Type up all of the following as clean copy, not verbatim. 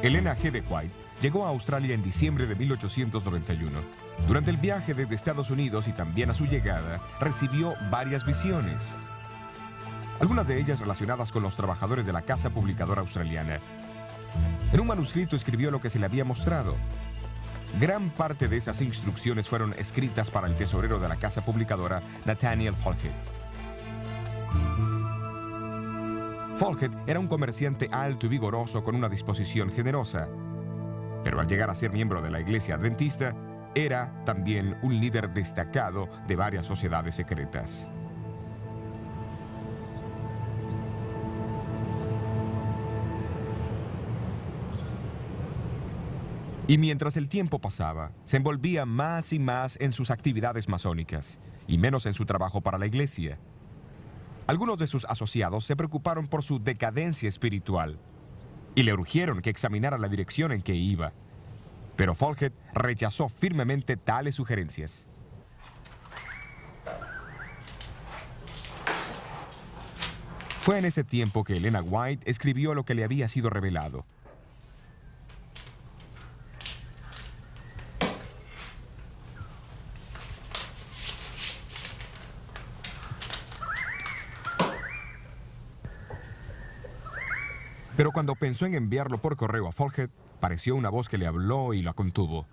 Elena G. de White llegó a Australia en diciembre de 1891. Durante el viaje desde Estados Unidos y también a su llegada, recibió varias visiones. Algunas de ellas relacionadas con los trabajadores de la casa publicadora australiana. En un manuscrito escribió lo que se le había mostrado. Gran parte de esas instrucciones fueron escritas para el tesorero de la casa publicadora, Nathaniel Falkett. Falkett era un comerciante alto y vigoroso con una disposición generosa. Pero al llegar a ser miembro de la Iglesia Adventista, era también un líder destacado de varias sociedades secretas. Y mientras el tiempo pasaba, se envolvía más y más en sus actividades masónicas, y menos en su trabajo para la Iglesia. Algunos de sus asociados se preocuparon por su decadencia espiritual y le urgieron que examinara la dirección en que iba. Pero Falkett rechazó firmemente tales sugerencias. Fue en ese tiempo que Elena White escribió lo que le había sido revelado. Pero cuando pensó en enviarlo por correo a Falkett, pareció una voz que le habló y la contuvo,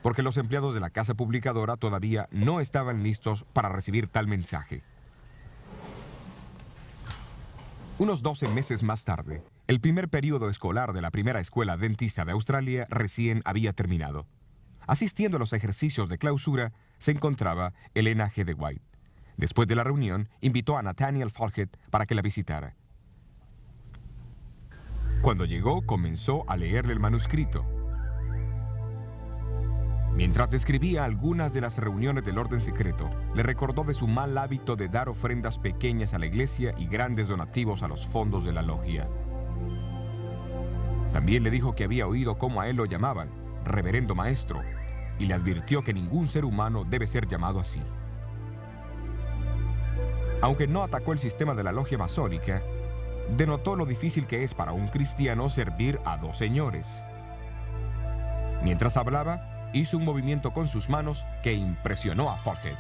porque los empleados de la casa publicadora todavía no estaban listos para recibir tal mensaje. Unos 12 meses más tarde, el primer período escolar de la primera escuela adventista de Australia recién había terminado. Asistiendo a los ejercicios de clausura se encontraba Elena G. de White. Después de la reunión, invitó a Nathaniel Falkett para que la visitara. Cuando llegó, comenzó a leerle el manuscrito. Mientras describía algunas de las reuniones del orden secreto, le recordó de su mal hábito de dar ofrendas pequeñas a la iglesia y grandes donativos a los fondos de la logia. También le dijo que había oído cómo a él lo llamaban, reverendo maestro, y le advirtió que ningún ser humano debe ser llamado así. Aunque no atacó el sistema de la logia masónica, denotó lo difícil que es para un cristiano servir a dos señores. Mientras hablaba, hizo un movimiento con sus manos que impresionó a Falkett.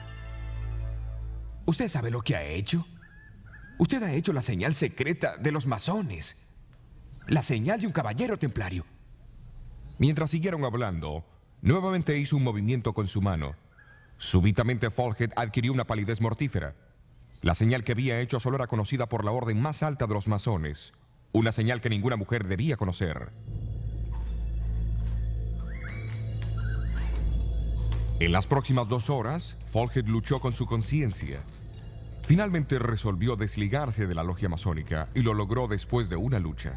¿Usted sabe lo que ha hecho? Usted ha hecho la señal secreta de los masones. La señal de un caballero templario. Mientras siguieron hablando, nuevamente hizo un movimiento con su mano. Súbitamente Falkett adquirió una palidez mortífera. La señal que había hecho solo era conocida por la orden más alta de los masones, una señal que ninguna mujer debía conocer. En las próximas 2 horas, Falkett luchó con su conciencia. Finalmente resolvió desligarse de la logia masónica y lo logró después de una lucha.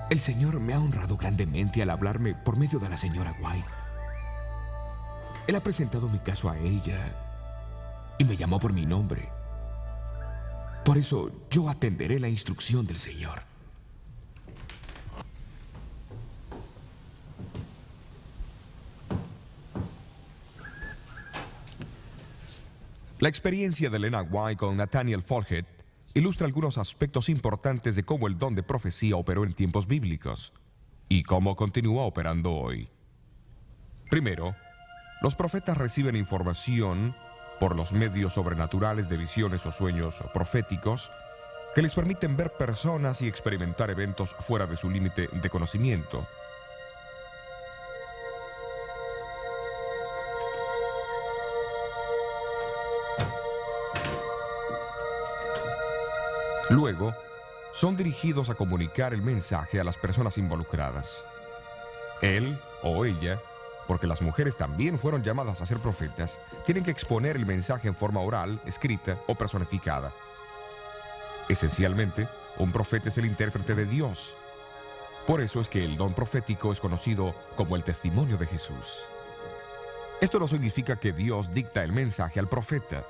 El Señor me ha honrado grandemente al hablarme por medio de la señora White. Él ha presentado mi caso a ella y me llamó por mi nombre. Por eso yo atenderé la instrucción del Señor. La experiencia de Elena White con Nathaniel Falkett ilustra algunos aspectos importantes de cómo el don de profecía operó en tiempos bíblicos y cómo continúa operando hoy. Primero, los profetas reciben información por los medios sobrenaturales de visiones o sueños proféticos que les permiten ver personas y experimentar eventos fuera de su límite de conocimiento. Luego, son dirigidos a comunicar el mensaje a las personas involucradas. Él o ella, porque las mujeres también fueron llamadas a ser profetas, tienen que exponer el mensaje en forma oral, escrita o personificada. Esencialmente, un profeta es el intérprete de Dios. Por eso es que el don profético es conocido como el testimonio de Jesús. Esto no significa que Dios dicta el mensaje al profeta.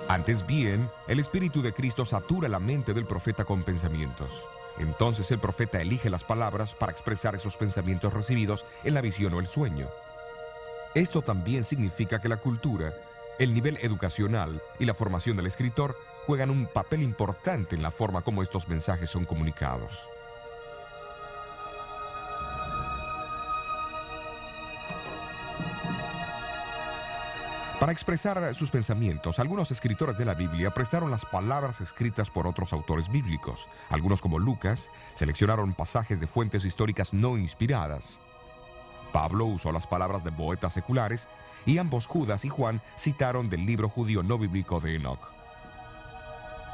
Antes bien, el Espíritu de Cristo satura la mente del profeta con pensamientos. Entonces el profeta elige las palabras para expresar esos pensamientos recibidos en la visión o el sueño. Esto también significa que la cultura El nivel educacional y la formación del escritor juegan un papel importante en la forma como estos mensajes son comunicados. Para expresar sus pensamientos, algunos escritores de la Biblia prestaron las palabras escritas por otros autores bíblicos. Algunos, como Lucas, seleccionaron pasajes de fuentes históricas no inspiradas. Pablo usó las palabras de poetas seculares y ambos, Judas y Juan, citaron del libro judío no bíblico de Enoch.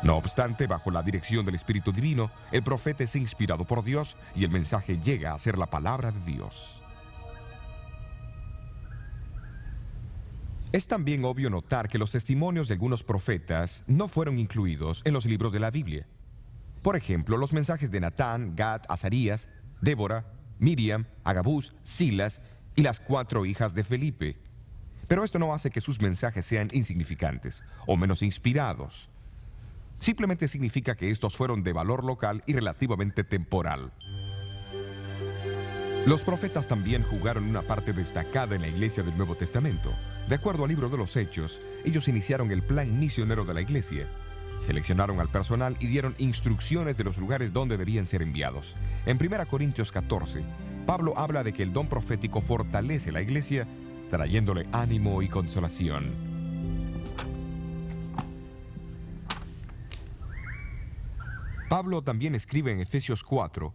No obstante, bajo la dirección del Espíritu Divino, el profeta es inspirado por Dios y el mensaje llega a ser la palabra de Dios. Es también obvio notar que los testimonios de algunos profetas no fueron incluidos en los libros de la Biblia. Por ejemplo, los mensajes de Natán, Gad, Azarías, Débora, Miriam, Agabús, Silas y las 4 hijas de Felipe. Pero esto no hace que sus mensajes sean insignificantes o menos inspirados. Simplemente significa que estos fueron de valor local y relativamente temporal. Los profetas también jugaron una parte destacada en la iglesia del Nuevo Testamento. De acuerdo al libro de los Hechos, ellos iniciaron el plan misionero de la iglesia. Seleccionaron al personal y dieron instrucciones de los lugares donde debían ser enviados. En 1 Corintios 14, Pablo habla de que el don profético fortalece la iglesia, trayéndole ánimo y consolación. Pablo también escribe en Efesios 4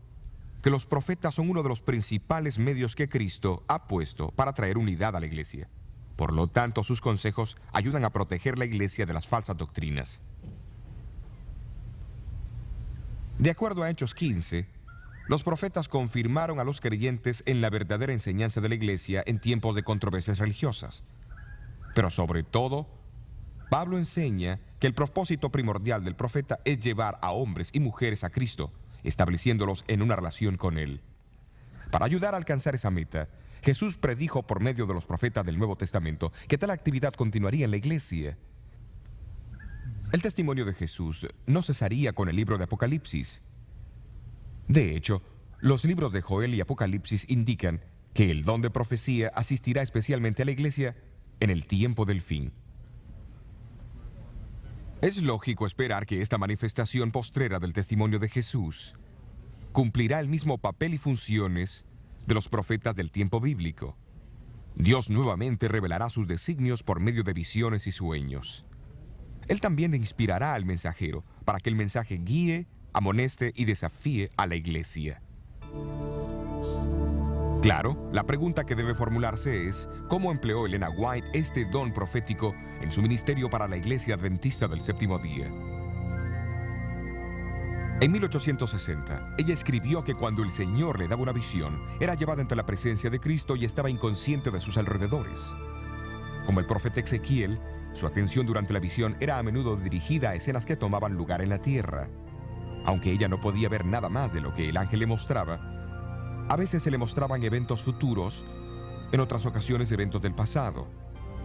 que los profetas son uno de los principales medios que Cristo ha puesto para traer unidad a la iglesia. Por lo tanto, sus consejos ayudan a proteger la iglesia de las falsas doctrinas. De acuerdo a Hechos 15, los profetas confirmaron a los creyentes en la verdadera enseñanza de la iglesia en tiempos de controversias religiosas. Pero sobre todo, Pablo enseña que el propósito primordial del profeta es llevar a hombres y mujeres a Cristo, estableciéndolos en una relación con Él. Para ayudar a alcanzar esa meta, Jesús predijo por medio de los profetas del Nuevo Testamento que tal actividad continuaría en la iglesia. El testimonio de Jesús no cesaría con el libro de Apocalipsis. De hecho, los libros de Joel y Apocalipsis indican que el don de profecía asistirá especialmente a la iglesia en el tiempo del fin. Es lógico esperar que esta manifestación postrera del testimonio de Jesús cumplirá el mismo papel y funciones de los profetas del tiempo bíblico. Dios nuevamente revelará sus designios por medio de visiones y sueños. Él también inspirará al mensajero para que el mensaje guíe, amoneste y desafíe a la iglesia. Claro, la pregunta que debe formularse es: ¿cómo empleó Elena White este don profético en su ministerio para la Iglesia Adventista del Séptimo Día? En 1860, ella escribió que cuando el Señor le daba una visión, era llevada ante la presencia de Cristo y estaba inconsciente de sus alrededores. Como el profeta Ezequiel, su atención durante la visión era a menudo dirigida a escenas que tomaban lugar en la tierra. Aunque ella no podía ver nada más de lo que el ángel le mostraba, a veces se le mostraban eventos futuros, en otras ocasiones eventos del pasado.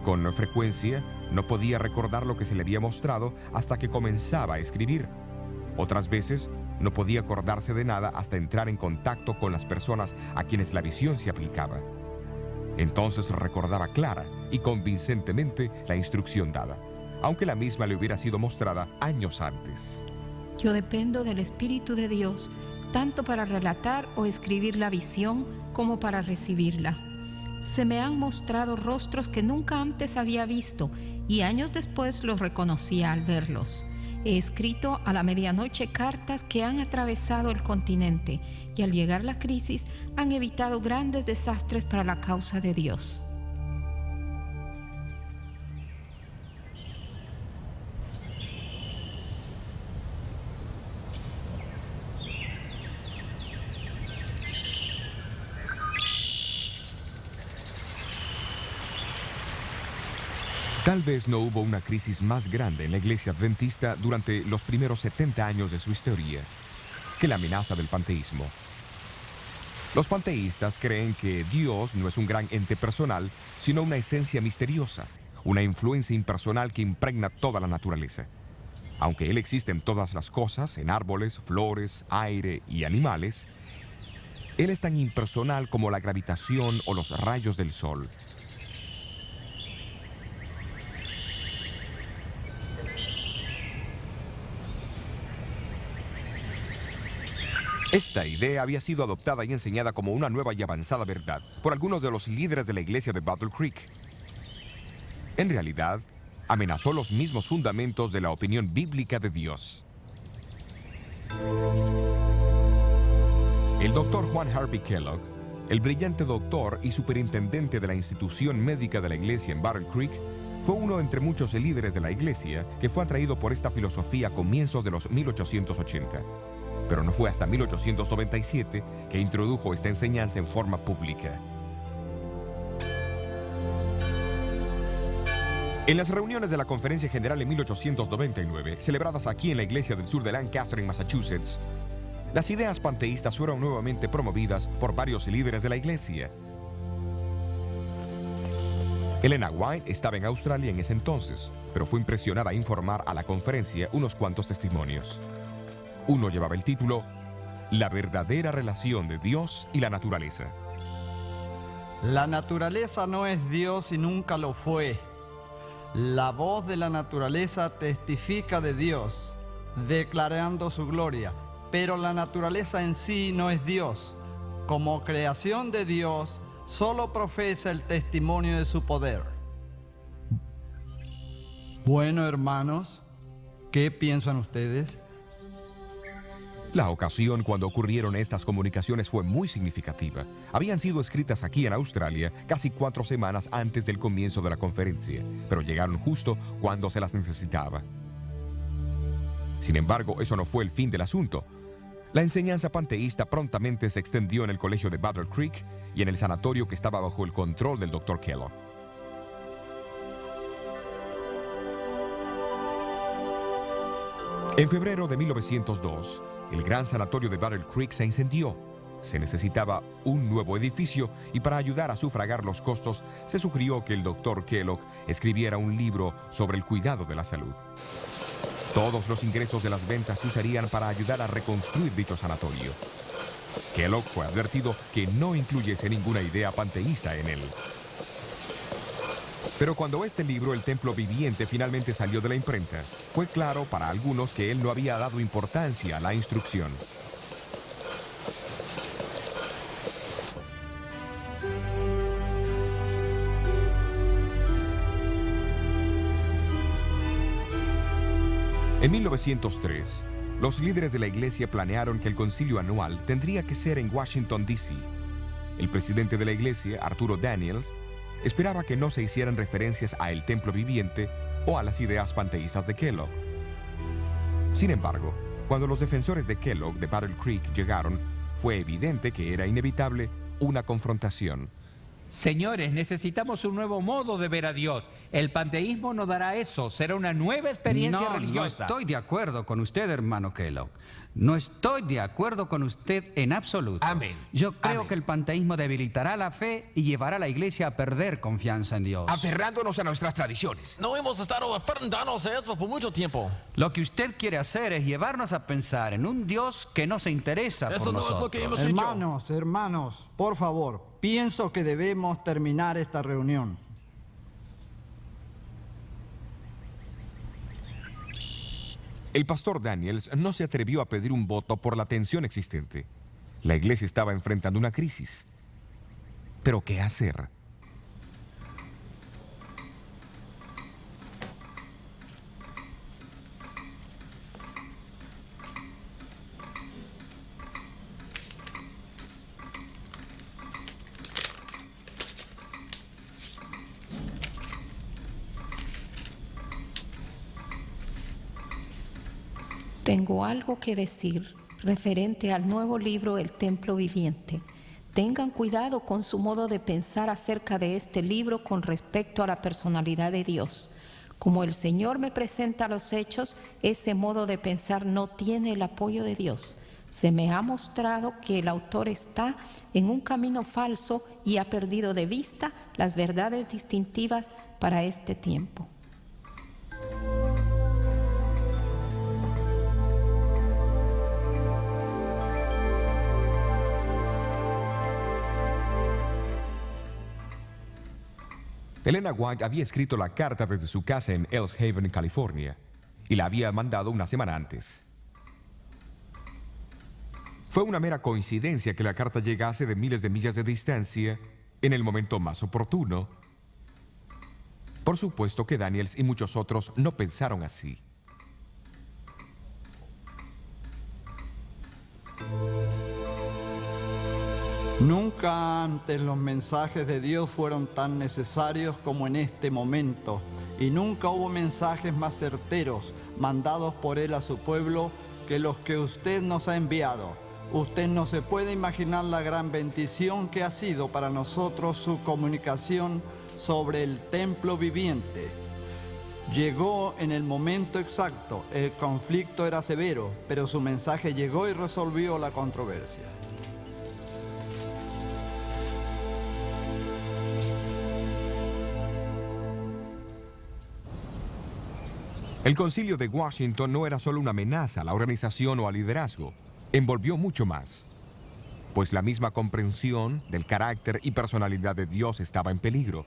Con frecuencia, no podía recordar lo que se le había mostrado hasta que comenzaba a escribir. Otras veces, no podía acordarse de nada hasta entrar en contacto con las personas a quienes la visión se aplicaba. Entonces recordaba clara y convincentemente la instrucción dada, aunque la misma le hubiera sido mostrada años antes. Yo dependo del Espíritu de Dios, tanto para relatar o escribir la visión como para recibirla. Se me han mostrado rostros que nunca antes había visto y años después los reconocí al verlos. He escrito a la medianoche cartas que han atravesado el continente y al llegar la crisis han evitado grandes desastres para la causa de Dios. Tal vez no hubo una crisis más grande en la iglesia adventista durante los primeros 70 años de su historia que la amenaza del panteísmo. Los panteístas creen que Dios no es un gran ente personal, sino una esencia misteriosa, una influencia impersonal que impregna toda la naturaleza. Aunque Él existe en todas las cosas, en árboles, flores, aire y animales, Él es tan impersonal como la gravitación o los rayos del sol. Esta idea había sido adoptada y enseñada como una nueva y avanzada verdad por algunos de los líderes de la iglesia de Battle Creek. En realidad, amenazó los mismos fundamentos de la opinión bíblica de Dios. El doctor Juan Harvey Kellogg, el brillante doctor y superintendente de la institución médica de la iglesia en Battle Creek, fue uno entre muchos líderes de la iglesia que fue atraído por esta filosofía a comienzos de los 1880. Pero no fue hasta 1897 que introdujo esta enseñanza en forma pública. En las reuniones de la Conferencia General en 1899, celebradas aquí en la iglesia del sur de Lancaster, en Massachusetts, las ideas panteístas fueron nuevamente promovidas por varios líderes de la iglesia. Elena White estaba en Australia en ese entonces, pero fue impresionada a informar a la conferencia unos cuantos testimonios. Uno llevaba el título La verdadera relación de Dios y la naturaleza. La naturaleza no es Dios y nunca lo fue. La voz de la naturaleza testifica de Dios, declarando su gloria, pero la naturaleza en sí no es Dios. Como creación de Dios, solo profesa el testimonio de su poder. Bueno, hermanos, ¿qué piensan ustedes? La ocasión cuando ocurrieron estas comunicaciones fue muy significativa. Habían sido escritas aquí en Australia casi 4 semanas antes del comienzo de la conferencia, pero llegaron justo cuando se las necesitaba. Sin embargo, eso no fue el fin del asunto. La enseñanza panteísta prontamente se extendió en el colegio de Battle Creek y en el sanatorio que estaba bajo el control del Dr. Kellogg. En febrero de 1902, el gran sanatorio de Battle Creek se incendió. Se necesitaba un nuevo edificio y para ayudar a sufragar los costos, se sugirió que el Dr. Kellogg escribiera un libro sobre el cuidado de la salud. Todos los ingresos de las ventas se usarían para ayudar a reconstruir dicho sanatorio. Kellogg fue advertido que no incluyese ninguna idea panteísta en él. Pero cuando este libro, El Templo Viviente, finalmente salió de la imprenta, fue claro para algunos que él no había dado importancia a la instrucción. En 1903, los líderes de la iglesia planearon que el concilio anual tendría que ser en Washington, D.C. El presidente de la iglesia, Arturo Daniels, esperaba que no se hicieran referencias a El Templo Viviente o a las ideas panteístas de Kellogg. Sin embargo, cuando los defensores de Kellogg de Battle Creek llegaron, fue evidente que era inevitable una confrontación. Señores, necesitamos un nuevo modo de ver a Dios. El panteísmo no dará eso. Será una nueva experiencia religiosa. No estoy de acuerdo con usted, hermano Kellogg. No estoy de acuerdo con usted en absoluto. Amén. Yo creo Amén. que el panteísmo debilitará la fe y llevará a la iglesia a perder confianza en Dios. Aferrándonos a nuestras tradiciones. No hemos estado aferrándonos a eso por mucho tiempo. Lo que usted quiere hacer es llevarnos a pensar en un Dios que no se interesa Eso por no nosotros. es lo que hemos dicho. Hermanos, por favor, pienso que debemos terminar esta reunión. El pastor Daniels no se atrevió a pedir un voto por la tensión existente. La iglesia estaba enfrentando una crisis. ¿Pero qué hacer? Tengo algo que decir referente al nuevo libro El Templo Viviente. Tengan cuidado con su modo de pensar acerca de este libro con respecto a la personalidad de Dios. Como el Señor me presenta los hechos, ese modo de pensar no tiene el apoyo de Dios. Se me ha mostrado que el autor está en un camino falso y ha perdido de vista las verdades distintivas para este tiempo. Elena White había escrito la carta desde su casa en Ells Haven, California, y la había mandado una semana antes. Fue una mera coincidencia que la carta llegase de miles de millas de distancia en el momento más oportuno. Por supuesto que Daniels y muchos otros no pensaron así. Nunca antes los mensajes de Dios fueron tan necesarios como en este momento, y nunca hubo mensajes más certeros mandados por Él a su pueblo que los que usted nos ha enviado. Usted no se puede imaginar la gran bendición que ha sido para nosotros su comunicación sobre el templo viviente. Llegó en el momento exacto. El conflicto era severo, pero su mensaje llegó y resolvió la controversia. El Concilio de Washington no era solo una amenaza a la organización o al liderazgo, envolvió mucho más, pues la misma comprensión del carácter y personalidad de Dios estaba en peligro.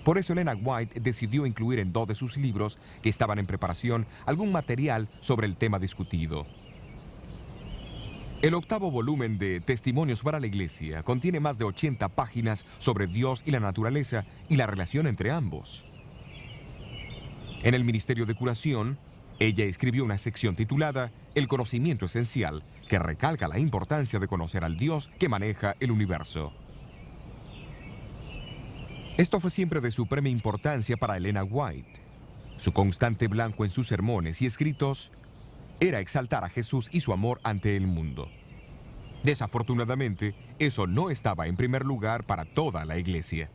Por eso Elena White decidió incluir en 2 de sus libros, que estaban en preparación, algún material sobre el tema discutido. El 8º volumen de Testimonios para la Iglesia contiene más de 80 páginas sobre Dios y la naturaleza y la relación entre ambos. En el Ministerio de Curación, ella escribió una sección titulada El conocimiento esencial, que recalca la importancia de conocer al Dios que maneja el universo. Esto fue siempre de suprema importancia para Elena White. Su constante blanco en sus sermones y escritos era exaltar a Jesús y su amor ante el mundo. Desafortunadamente, eso no estaba en primer lugar para toda la iglesia.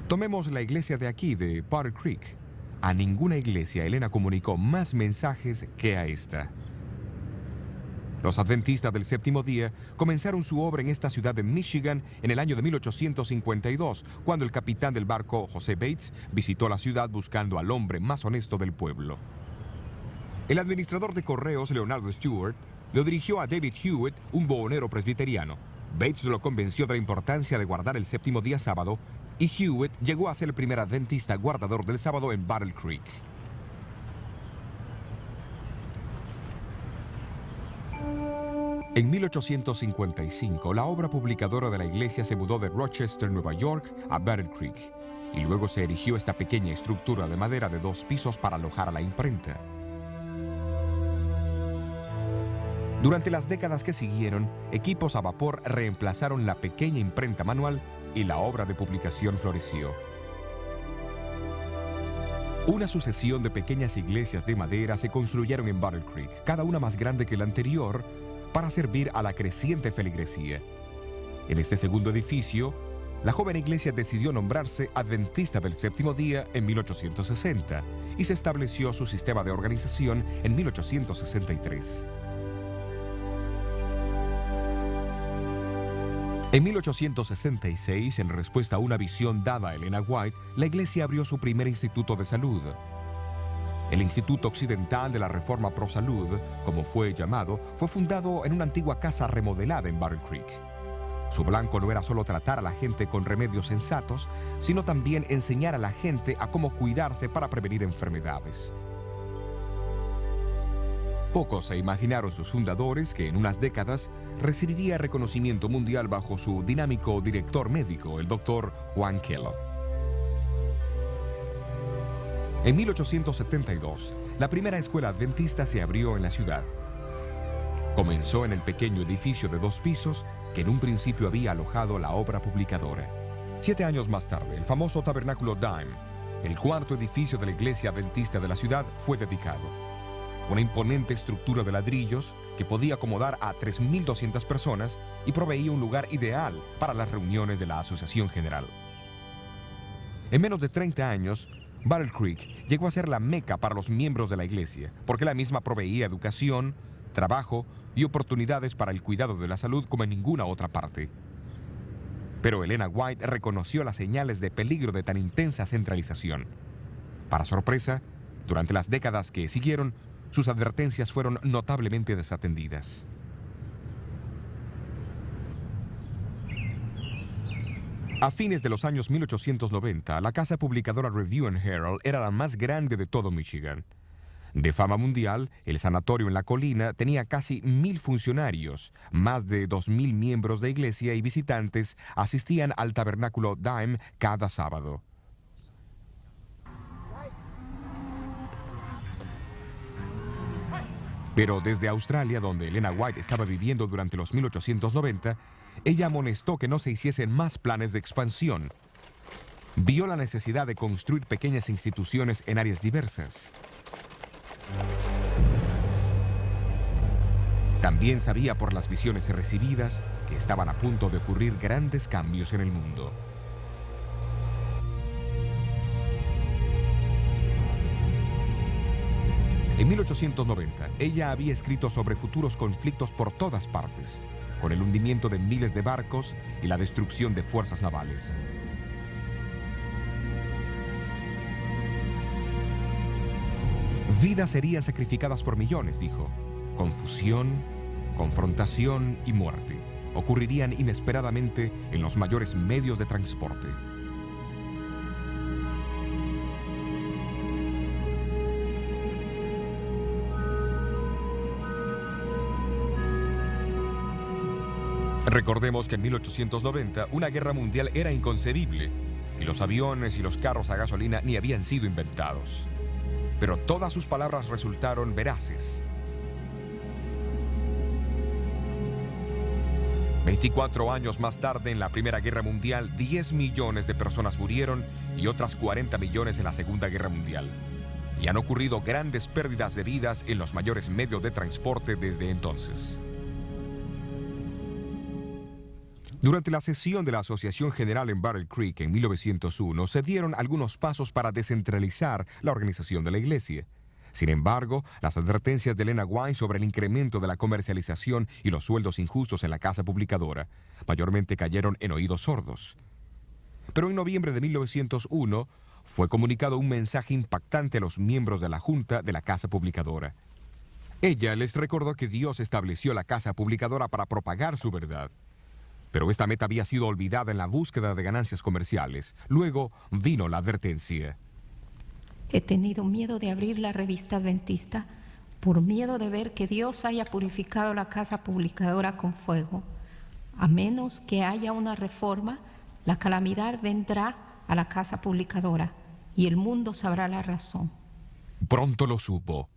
Tomemos la iglesia de aquí, de Battle Creek. A ninguna iglesia Elena comunicó más mensajes que a esta. Los adventistas del séptimo día comenzaron su obra en esta ciudad de Michigan en el año de 1852, cuando el capitán del barco, José Bates, visitó la ciudad buscando al hombre más honesto del pueblo. El administrador de correos, Leonardo Stewart, lo dirigió a David Hewitt, un buhonero presbiteriano. Bates lo convenció de la importancia de guardar el séptimo día sábado, y Hewitt llegó a ser el primer adventista guardador del sábado en Battle Creek. En 1855, la obra publicadora de la iglesia se mudó de Rochester, Nueva York, a Battle Creek, y luego se erigió esta pequeña estructura de madera de 2 pisos para alojar a la imprenta. Durante las décadas que siguieron, equipos a vapor reemplazaron la pequeña imprenta manual y la obra de publicación floreció. Una sucesión de pequeñas iglesias de madera se construyeron en Battle Creek, cada una más grande que la anterior, para servir a la creciente feligresía. En este segundo edificio, la joven iglesia decidió nombrarse Adventista del Séptimo Día en 1860 y se estableció su sistema de organización en 1863. En 1866, en respuesta a una visión dada a Elena White, la iglesia abrió su primer instituto de salud. El Instituto Occidental de la Reforma Pro Salud, como fue llamado, fue fundado en una antigua casa remodelada en Battle Creek. Su blanco no era solo tratar a la gente con remedios sensatos, sino también enseñar a la gente a cómo cuidarse para prevenir enfermedades. Pocos se imaginaron sus fundadores que en unas décadas recibiría reconocimiento mundial bajo su dinámico director médico, el Dr. Juan Kellogg. En 1872, la primera escuela adventista se abrió en la ciudad. Comenzó en el pequeño edificio de 2 pisos que en un principio había alojado la obra publicadora. 7 años más tarde, el famoso tabernáculo Dime, el 4º edificio de la iglesia adventista de la ciudad, fue dedicado. Una imponente estructura de ladrillos que podía acomodar a 3.200 personas y proveía un lugar ideal para las reuniones de la Asociación General. En menos de 30 años, Battle Creek llegó a ser la meca para los miembros de la iglesia, porque la misma proveía educación, trabajo y oportunidades para el cuidado de la salud como en ninguna otra parte. Pero Elena White reconoció las señales de peligro de tan intensa centralización. Para sorpresa, durante las décadas que siguieron, sus advertencias fueron notablemente desatendidas. A fines de los años 1890, la casa publicadora Review and Herald era la más grande de todo Michigan. De fama mundial, el sanatorio en la colina tenía casi 1.000 funcionarios, más de 2.000 miembros de iglesia y visitantes asistían al tabernáculo Dime cada sábado. Pero desde Australia, donde Elena White estaba viviendo durante los 1890, ella amonestó que no se hiciesen más planes de expansión. Vio la necesidad de construir pequeñas instituciones en áreas diversas. También sabía por las visiones recibidas que estaban a punto de ocurrir grandes cambios en el mundo. En 1890, ella había escrito sobre futuros conflictos por todas partes, con el hundimiento de miles de barcos y la destrucción de fuerzas navales. Vidas serían sacrificadas por millones, dijo. Confusión, confrontación y muerte ocurrirían inesperadamente en los mayores medios de transporte. Recordemos que en 1890 una guerra mundial era inconcebible y los aviones y los carros a gasolina ni habían sido inventados. Pero todas sus palabras resultaron veraces. 24 años más tarde, en la Primera Guerra Mundial, 10 millones de personas murieron y otras 40 millones en la Segunda Guerra Mundial. Y han ocurrido grandes pérdidas de vidas en los mayores medios de transporte desde entonces. Durante la sesión de la Asociación General en Battle Creek en 1901, se dieron algunos pasos para descentralizar la organización de la iglesia. Sin embargo, las advertencias de Elena White sobre el incremento de la comercialización y los sueldos injustos en la casa publicadora mayormente cayeron en oídos sordos. Pero en noviembre de 1901 fue comunicado un mensaje impactante a los miembros de la Junta de la Casa Publicadora. Ella les recordó que Dios estableció la Casa Publicadora para propagar su verdad. Pero esta meta había sido olvidada en la búsqueda de ganancias comerciales. Luego vino la advertencia. He tenido miedo de abrir la revista adventista por miedo de ver que Dios haya purificado la casa publicadora con fuego. A menos que haya una reforma, la calamidad vendrá a la casa publicadora y el mundo sabrá la razón. Pronto lo supo.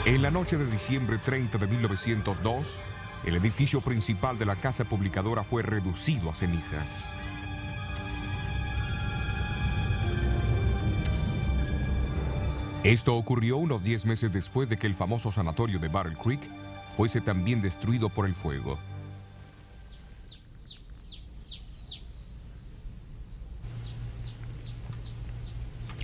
En la noche de diciembre 30 de 1902, el edificio principal de la casa publicadora fue reducido a cenizas. Esto ocurrió unos 10 meses después de que el famoso sanatorio de Battle Creek fuese también destruido por el fuego.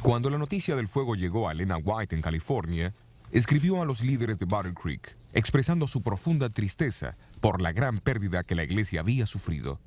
Cuando la noticia del fuego llegó a Elena White en California, escribió a los líderes de Battle Creek, expresando su profunda tristeza por la gran pérdida que la iglesia había sufrido.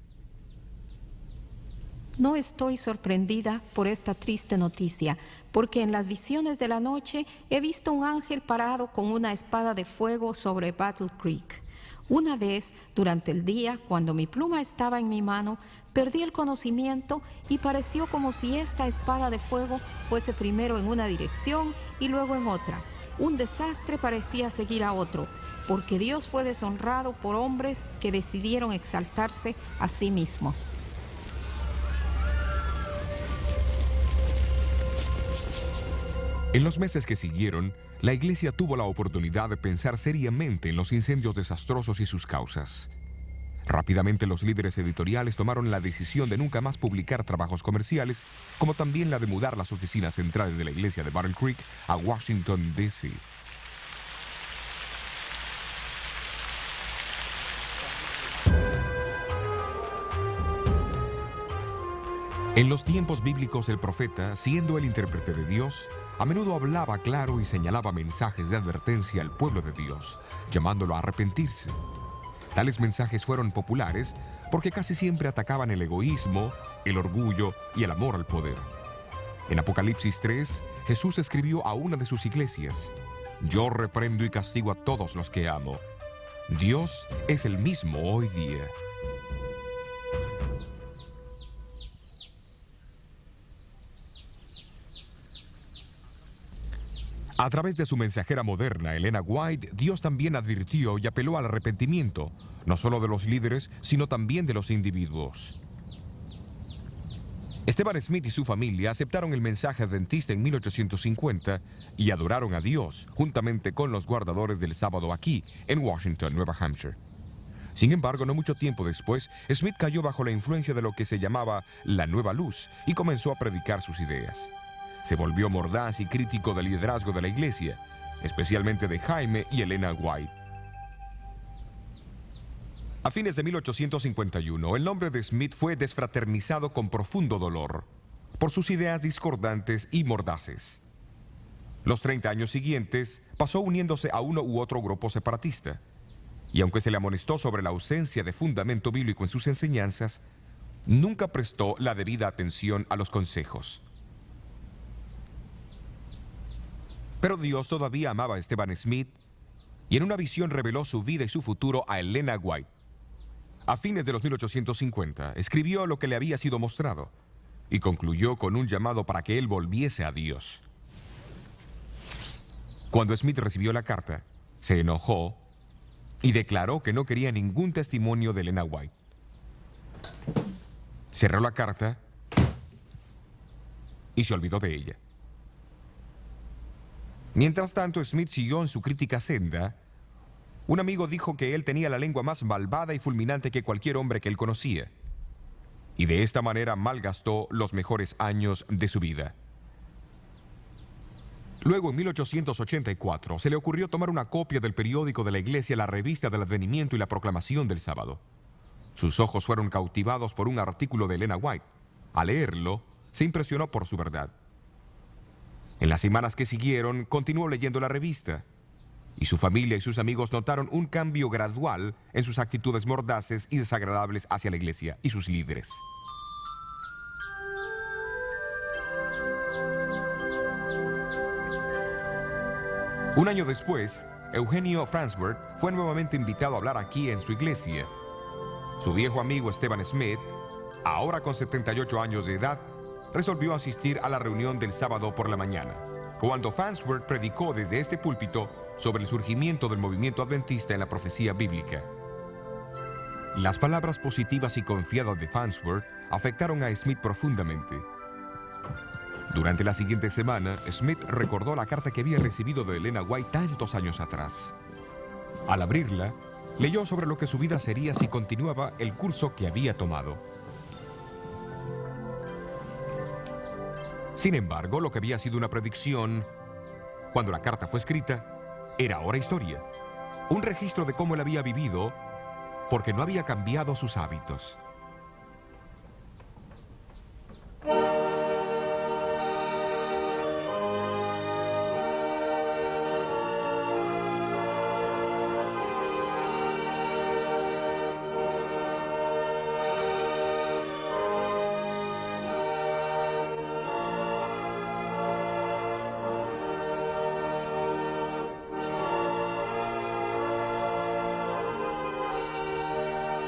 No estoy sorprendida por esta triste noticia, porque en las visiones de la noche he visto un ángel parado con una espada de fuego sobre Battle Creek. Una vez, durante el día, cuando mi pluma estaba en mi mano, perdí el conocimiento y pareció como si esta espada de fuego fuese primero en una dirección y luego en otra. Un desastre parecía seguir a otro, porque Dios fue deshonrado por hombres que decidieron exaltarse a sí mismos. En los meses que siguieron, la iglesia tuvo la oportunidad de pensar seriamente en los incendios desastrosos y sus causas. Rápidamente los líderes editoriales tomaron la decisión de nunca más publicar trabajos comerciales, como también la de mudar las oficinas centrales de la iglesia de Battle Creek a Washington, D.C. En los tiempos bíblicos, el profeta, siendo el intérprete de Dios, a menudo hablaba claro y señalaba mensajes de advertencia al pueblo de Dios, llamándolo a arrepentirse. Tales mensajes fueron populares porque casi siempre atacaban el egoísmo, el orgullo y el amor al poder. En Apocalipsis 3, Jesús escribió a una de sus iglesias: «Yo reprendo y castigo a todos los que amo». Dios es el mismo hoy día. A través de su mensajera moderna, Elena White, Dios también advirtió y apeló al arrepentimiento, no solo de los líderes, sino también de los individuos. Esteban Smith y su familia aceptaron el mensaje adventista en 1850 y adoraron a Dios, juntamente con los guardadores del sábado aquí, en Washington, Nueva Hampshire. Sin embargo, no mucho tiempo después, Smith cayó bajo la influencia de lo que se llamaba la Nueva Luz y comenzó a predicar sus ideas. Se volvió mordaz y crítico del liderazgo de la iglesia, especialmente de Jaime y Elena White. A fines de 1851, el nombre de Smith fue desfraternizado con profundo dolor por sus ideas discordantes y mordaces. Los 30 años siguientes pasó uniéndose a uno u otro grupo separatista, y aunque se le amonestó sobre la ausencia de fundamento bíblico en sus enseñanzas, nunca prestó la debida atención a los consejos. Pero Dios todavía amaba a Esteban Smith y en una visión reveló su vida y su futuro a Elena White. A fines de los 1850, escribió lo que le había sido mostrado y concluyó con un llamado para que él volviese a Dios. Cuando Smith recibió la carta, se enojó y declaró que no quería ningún testimonio de Elena White. Cerró la carta y se olvidó de ella. Mientras tanto, Smith siguió en su crítica senda. Un amigo dijo que él tenía la lengua más malvada y fulminante que cualquier hombre que él conocía, y de esta manera malgastó los mejores años de su vida. Luego, en 1884, se le ocurrió tomar una copia del periódico de la iglesia, la Revista del Advenimiento y la Proclamación del Sábado. Sus ojos fueron cautivados por un artículo de Elena White. Al leerlo, se impresionó por su verdad. En las semanas que siguieron, continuó leyendo la revista, y su familia y sus amigos notaron un cambio gradual en sus actitudes mordaces y desagradables hacia la iglesia y sus líderes. Un año después, Eugenio Farnsworth fue nuevamente invitado a hablar aquí en su iglesia. Su viejo amigo Esteban Smith, ahora con 78 años de edad, resolvió asistir a la reunión del sábado por la mañana, cuando Farnsworth predicó desde este púlpito sobre el surgimiento del movimiento adventista en la profecía bíblica. Las palabras positivas y confiadas de Farnsworth afectaron a Smith profundamente. Durante la siguiente semana, Smith recordó la carta que había recibido de Elena White tantos años atrás. Al abrirla, leyó sobre lo que su vida sería si continuaba el curso que había tomado. Sin embargo, lo que había sido una predicción cuando la carta fue escrita, era ahora historia. Un registro de cómo él había vivido porque no había cambiado sus hábitos.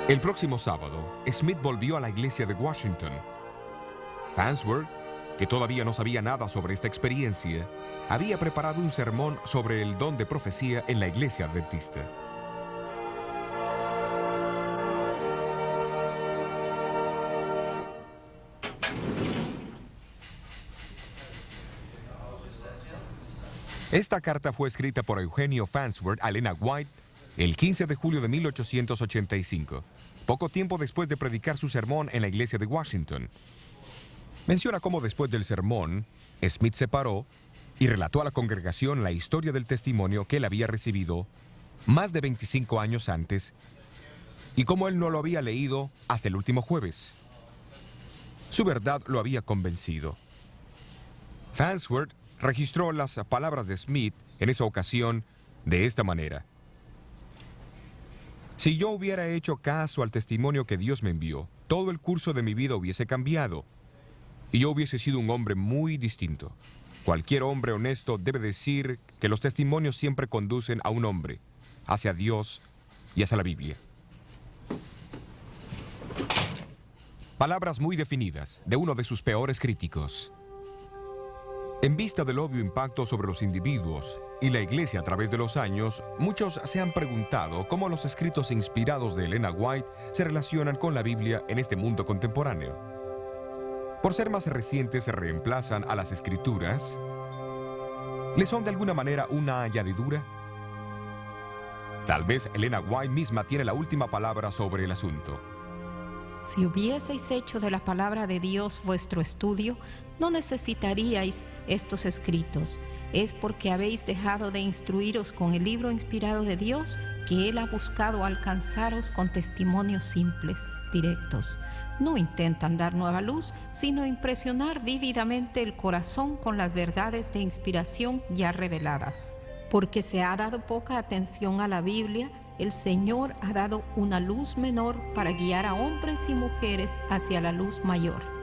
El próximo sábado, Smith volvió a la iglesia de Washington. Farnsworth, que todavía no sabía nada sobre esta experiencia, había preparado un sermón sobre el don de profecía en la iglesia adventista. Esta carta fue escrita por Eugenio Farnsworth a Elena White el 15 de julio de 1885, poco tiempo después de predicar su sermón en la iglesia de Washington. Menciona cómo después del sermón, Smith se paró y relató a la congregación la historia del testimonio que él había recibido más de 25 años antes y cómo él no lo había leído hasta el último jueves. Su verdad lo había convencido. Farnsworth registró las palabras de Smith en esa ocasión de esta manera: si yo hubiera hecho caso al testimonio que Dios me envió, todo el curso de mi vida hubiese cambiado y yo hubiese sido un hombre muy distinto. Cualquier hombre honesto debe decir que los testimonios siempre conducen a un hombre, hacia Dios y hacia la Biblia. Palabras muy definidas de uno de sus peores críticos. En vista del obvio impacto sobre los individuos y la Iglesia a través de los años, muchos se han preguntado cómo los escritos inspirados de Elena White se relacionan con la Biblia en este mundo contemporáneo. Por ser más recientes, se reemplazan a las Escrituras. ¿Le son de alguna manera una añadidura? Tal vez Elena White misma tiene la última palabra sobre el asunto. Si hubieseis hecho de la palabra de Dios vuestro estudio, no necesitaríais estos escritos. Es porque habéis dejado de instruiros con el libro inspirado de Dios que Él ha buscado alcanzaros con testimonios simples, directos. No intentan dar nueva luz, sino impresionar vívidamente el corazón con las verdades de inspiración ya reveladas. Porque se ha dado poca atención a la Biblia, el Señor ha dado una luz menor para guiar a hombres y mujeres hacia la luz mayor.